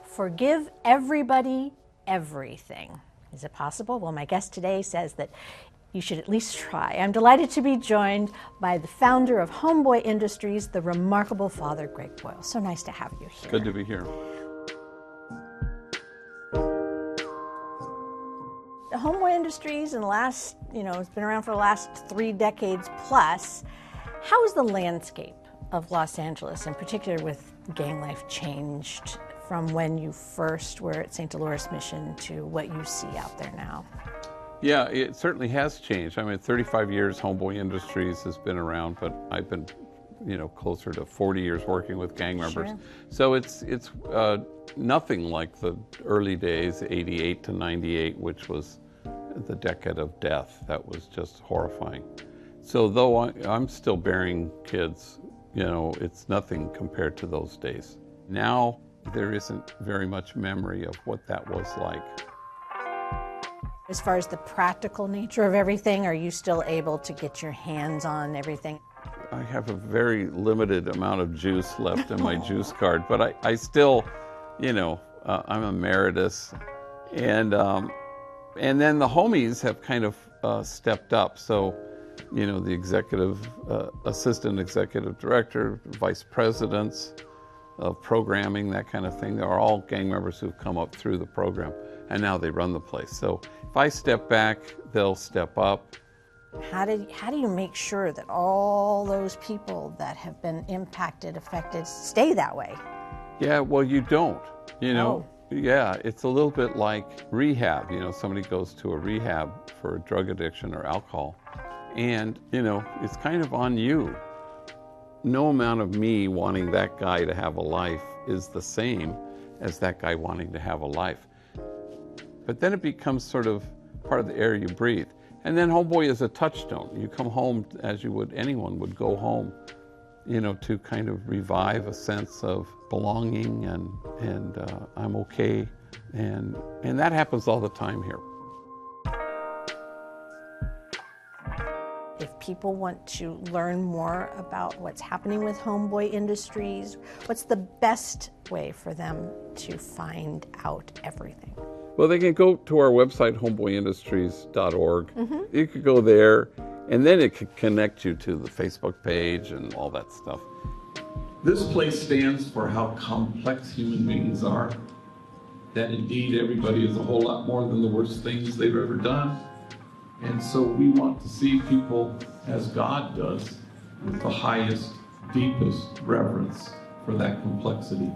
Forgive everybody everything. Is it possible? Well, my guest today says that you should at least try. I'm delighted to be joined by the founder of Homeboy Industries, the remarkable Father Greg Boyle. So nice to have you here. Good to be here. Homeboy Industries in the last, it's been around for the last 3 decades plus. How has the landscape of Los Angeles, in particular with gang life, changed from when you first were at St. Dolores Mission to what you see out there now? Yeah, it certainly has changed. I mean, 35 years Homeboy Industries has been around, but I've been, closer to 40 years working with gang members. Sure. So it's nothing like the early days, 88 to 98, which was the decade of death. That was just horrifying. So though I'm still bearing kids, it's nothing compared to those days. Now, there isn't very much memory of what that was like. As far as the practical nature of everything, are you still able to get your hands on everything? I have a very limited amount of juice left in my juice card, but I still, I'm emeritus. And then the homies have kind of stepped up. So, the executive, assistant executive director, vice presidents of programming, that kind of thing. They're all gang members who've come up through the program, and now they run the place. So if I step back, they'll step up. How do you make sure that all those people that have been impacted, affected, stay that way? Yeah, well, you don't, Oh. Yeah, it's a little bit like rehab. Somebody goes to a rehab for drug addiction or alcohol, and, it's kind of on you. No amount of me wanting that guy to have a life is the same as that guy wanting to have a life. But then it becomes sort of part of the air you breathe. And then Homeboy is a touchstone. You come home as anyone would go home, to kind of revive a sense of belonging and I'm okay. And that happens all the time here. If people want to learn more about what's happening with Homeboy Industries, what's the best way for them to find out everything? Well, they can go to our website, homeboyindustries.org. You could go there, and then it could connect you to the Facebook page and all that stuff. This place stands for how complex human beings are, that indeed everybody is a whole lot more than the worst things they've ever done. And so we want to see people as God does, with the highest, deepest reverence for that complexity.